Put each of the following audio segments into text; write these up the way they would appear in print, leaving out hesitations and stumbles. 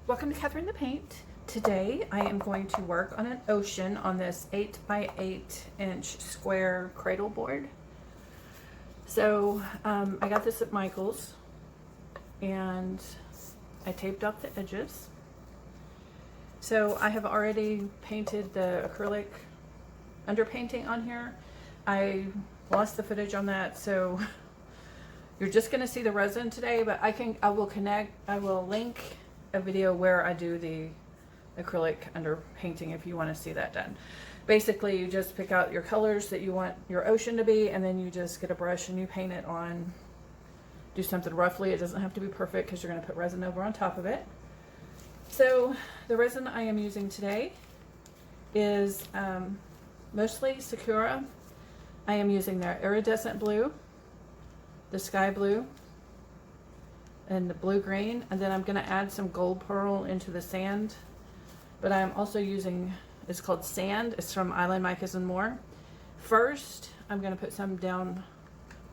Welcome to Catherine the Paint. Today I am going to work on an ocean on this 8 by 8 inch square cradle board. So I got this at Michael's and I taped off the edges. So I have already painted the acrylic underpainting on here. I lost the footage on that, so you're just going to see the resin today, but I will link a video where I do the acrylic underpainting if you want to see that done. Basically, you just pick out your colors that you want your ocean to be, and then you just get a brush and you paint it on. Do something roughly. It doesn't have to be perfect because you're going to put resin over on top of it. So the resin I am using today is mostly Sakura. I am using their iridescent blue, the sky blue, and the blue green, and then I'm going to add some gold pearl into the sand. But I'm also using, it's called Sand. It's from Island Micas and More. First, I'm going to put some down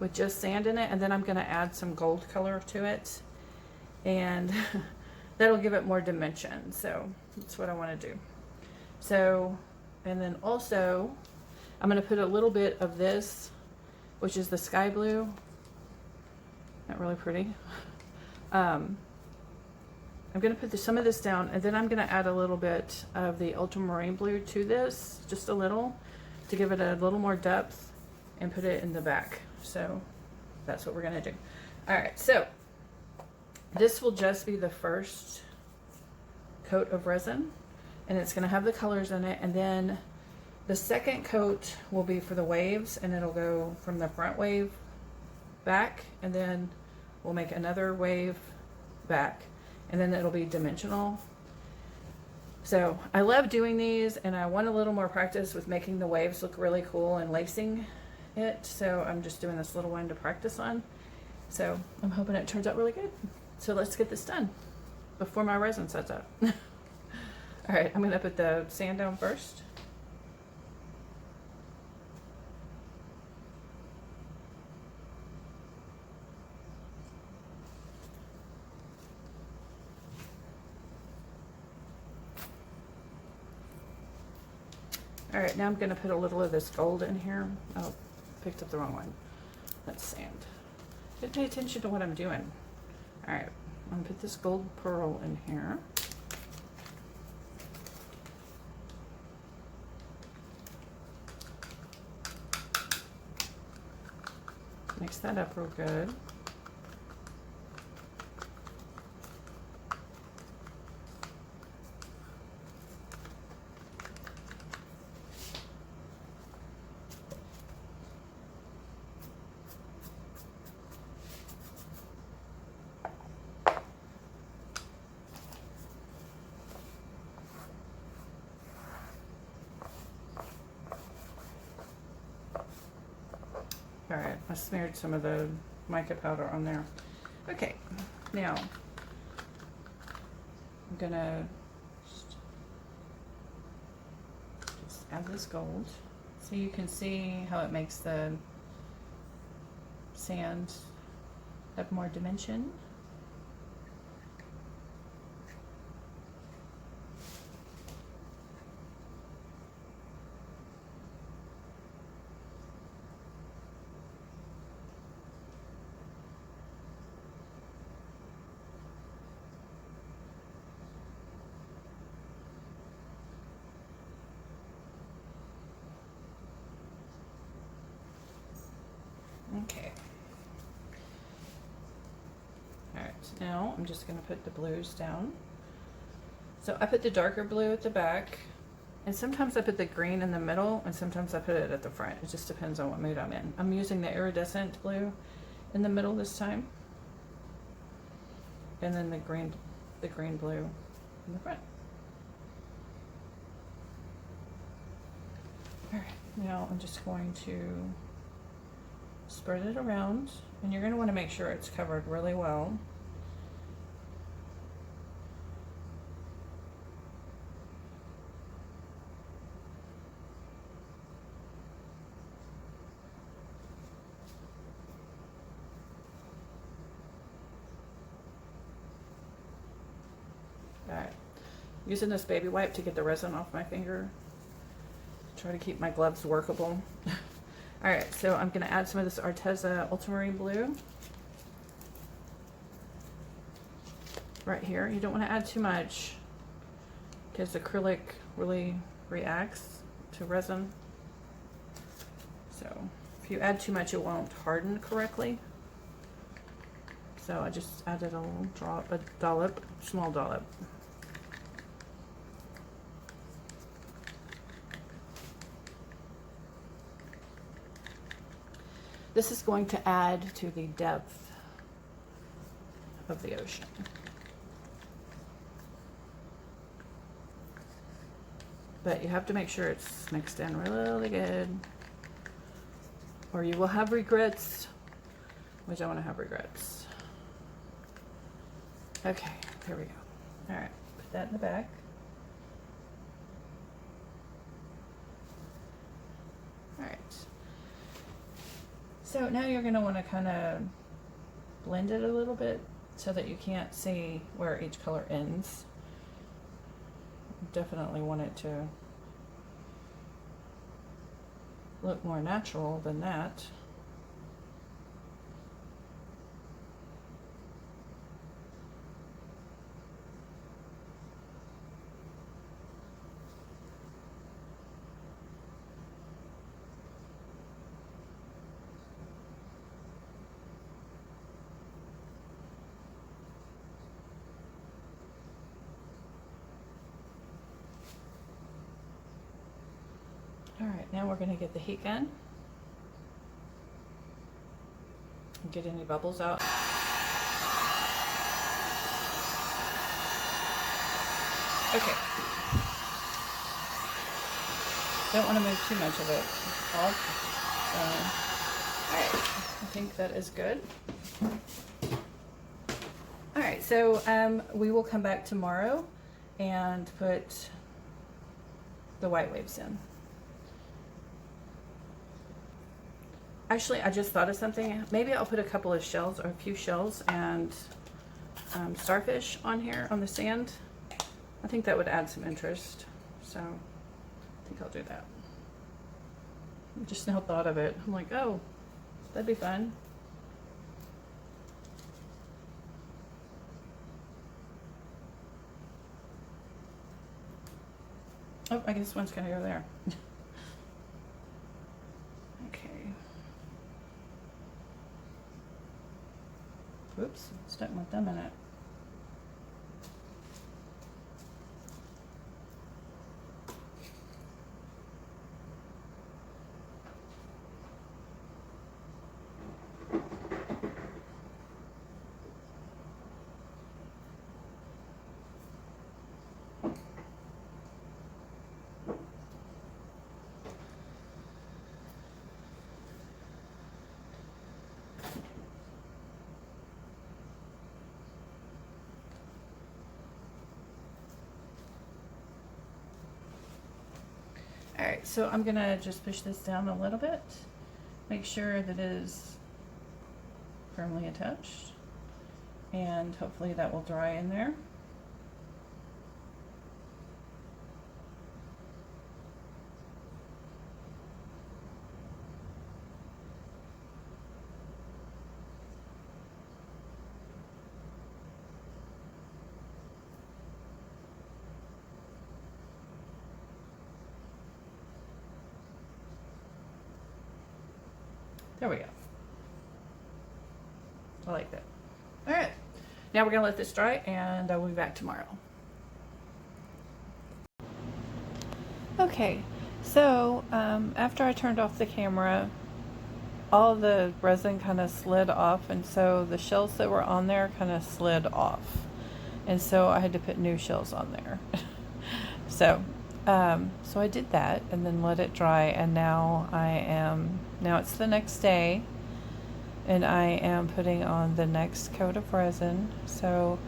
with just sand in it, and then I'm going to add some gold color to it, and that'll give it more dimension. So that's what I want to do. So, and then also I'm going to put a little bit of this, which is the sky blue. Not really pretty. I'm going to put some of this down, and then I'm going to add a little bit of the ultramarine blue to this, just a little, to give it a little more depth, and put it in the back. So that's what we're going to do. All right, so this will just be the first coat of resin, and it's going to have the colors in it, and then the second coat will be for the waves, and it'll go from the front wave back, and then we'll make another wave back, and then it'll be dimensional. So I love doing these, and I want a little more practice with making the waves look really cool and lacing it. So I'm just doing this little one to practice on. So I'm hoping it turns out really good. So let's get this done before my resin sets up. All right, I'm gonna put the sand down first. All right, now I'm going to put a little of this gold in here. Oh, picked up the wrong one. That's sand. Just pay attention to what I'm doing. All right, I'm going to put this gold pearl in here. Mix that up real good. All right, I smeared some of the mica powder on there. Okay, now I'm gonna just add this gold so you can see how it makes the sand have more dimension. Okay. Alright, so now I'm just going to put the blues down. So I put the darker blue at the back, and sometimes I put the green in the middle, and sometimes I put it at the front. It just depends on what mood I'm in. I'm using the iridescent blue in the middle this time, and then the green blue in the front. Alright, now I'm just going to spread it around, and you're going to want to make sure it's covered really well. Alright, using this baby wipe to get the resin off my finger. Try to keep my gloves workable. Alright, so I'm going to add some of this Arteza Ultramarine Blue. Right here. You don't want to add too much because acrylic really reacts to resin. So if you add too much, it won't harden correctly. So I just added a little drop, a dollop, small dollop. This is going to add to the depth of the ocean. But you have to make sure it's mixed in really good, or you will have regrets. We don't want to have regrets. Okay, there we go. All right, put that in the back. All right. So now you're going to want to kind of blend it a little bit so that you can't see where each color ends. Definitely want it to look more natural than that. All right, now we're going to get the heat gun and get any bubbles out. Okay. Don't want to move too much of it off. All right, I think that is good. All right, so we will come back tomorrow and put the white waves in. Actually, I just thought of something. Maybe I'll put a couple of shells or a few shells and starfish on here on the sand. I think that would add some interest. So I think I'll do that. I just now thought of it. I'm like, oh, that'd be fun. Oh, I guess one's gonna go there. Oops, stuck my thumb in it. All right, so I'm gonna just push this down a little bit, make sure that it is firmly attached, and hopefully that will dry in there. There we go. I like that. All right, now we're gonna let this dry and I will be back tomorrow. Okay, so after I turned off the camera, all the resin kind of slid off, and so the shells that were on there kind of slid off, and so I had to put new shells on there. So I did that and then let it dry, and now it's the next day and I am putting on the next coat of resin. So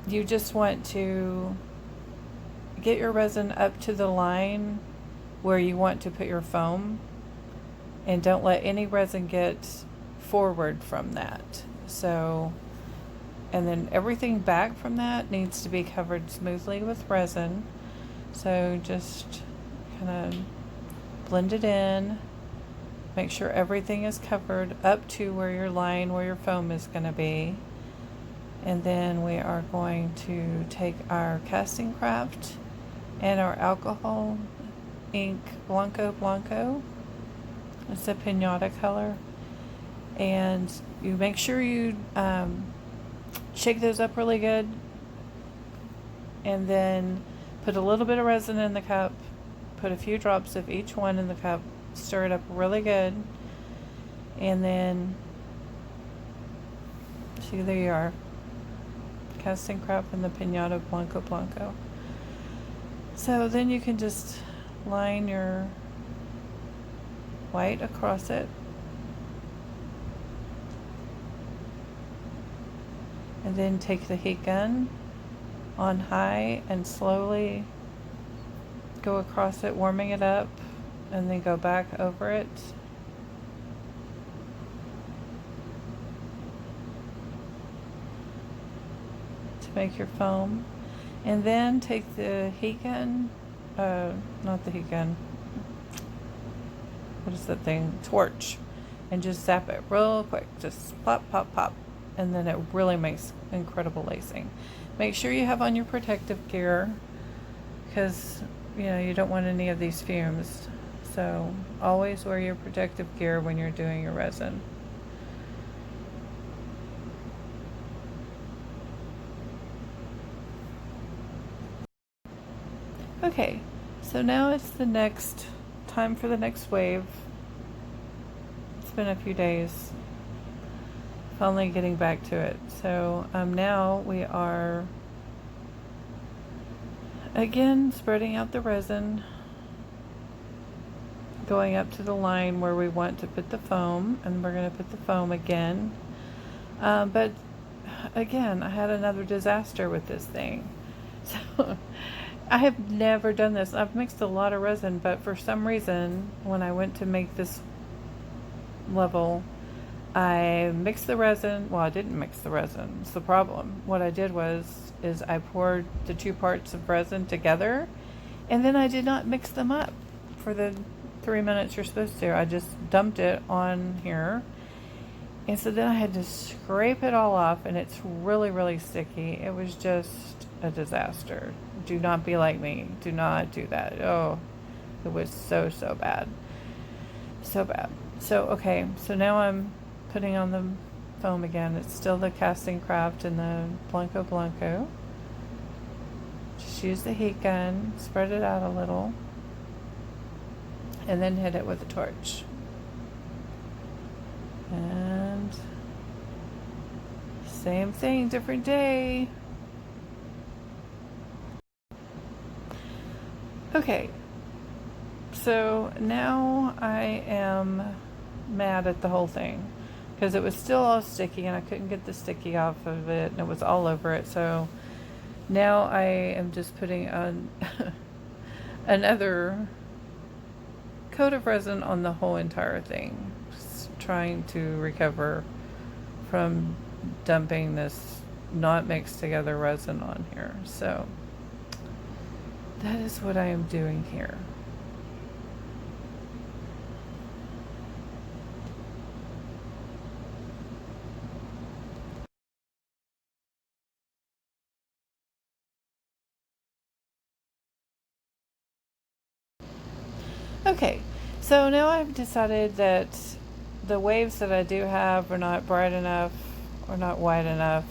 you just want to get your resin up to the line where you want to put your foam, and don't let any resin get forward from that. So And then everything back from that needs to be covered smoothly with resin. So just kind of blend it in. Make sure everything is covered up to where your line, where your foam is going to be. And then we are going to take our Castin Craft and our alcohol ink Blanco. It's a Pinata color. And you make sure you shake those up really good. And then put a little bit of resin in the cup. Put a few drops of each one in the cup. Stir it up really good. And then, see, there you are. Castin Craft and the Pinata Blanco. So then you can just line your white across it. And then take the heat gun on high and slowly go across it, warming it up, and then go back over it. To make your foam. And then take the heat gun, not the heat gun, what is that thing? Torch. And just zap it real quick. Just pop, pop, pop. And then it really makes incredible lacing. Make sure you have on your protective gear, because you don't want any of these fumes. So always wear your protective gear when you're doing your resin. Okay, so now it's the next time for the next wave. It's been a few days. Finally getting back to it. So now we are again spreading out the resin, going up to the line where we want to put the foam, and we're going to put the foam again. But again, I had another disaster with this thing. So I have never done this. I've mixed a lot of resin, but for some reason when I went to make this level, I mixed the resin. Well, I didn't mix the resin. It's the problem. What I did is I poured the two parts of resin together, and then I did not mix them up for the 3 minutes you're supposed to. I just dumped it on here, and so then I had to scrape it all off, and it's really, really sticky. It was just a disaster. Do not be like me. Do not do that. Oh, it was so bad. So bad. So, okay, so now I'm putting on the foam again. It's still the Castin Craft and the Blanco. Just use the heat gun, spread it out a little, and then hit it with a torch. And same thing, different day. Okay, so now I am mad at the whole thing, because it was still all sticky and I couldn't get the sticky off of it, and it was all over it. So now I am just putting on another coat of resin on the whole entire thing, just trying to recover from dumping this not mixed together resin on here. So that is what I am doing here. Okay, so now I've decided that the waves that I do have are not bright enough or not wide enough.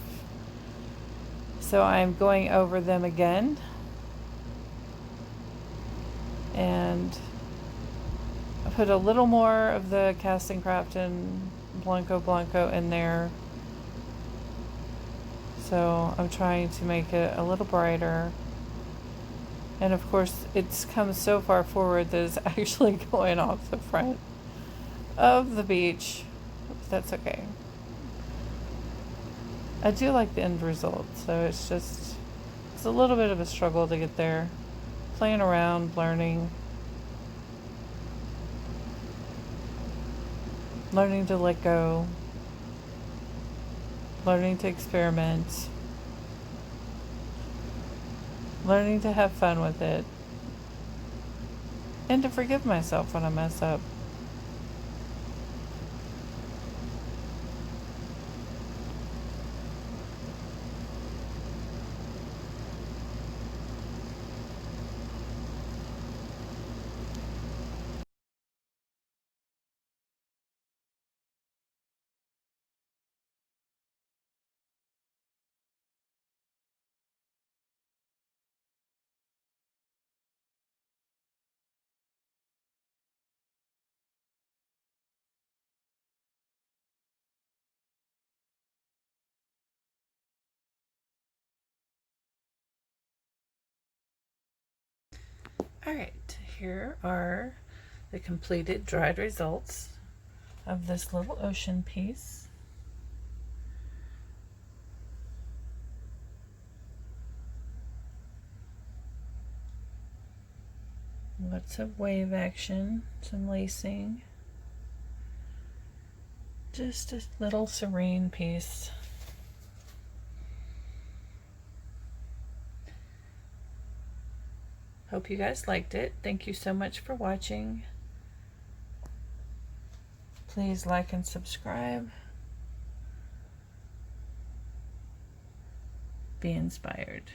So I'm going over them again. And I put a little more of the Castin Craft and Blanco in there. So I'm trying to make it a little brighter. And of course, it's come so far forward that it's actually going off the front of the beach. That's okay. I do like the end result, so it's a little bit of a struggle to get there. Playing around, learning to let go. learning to experiment, learning to have fun with it, and to forgive myself when I mess up. Alright, here are the completed dried results of this little ocean piece. Lots of wave action, some lacing. Just a little serene piece. Hope you guys liked it. Thank you so much for watching. Please like and subscribe. Be inspired.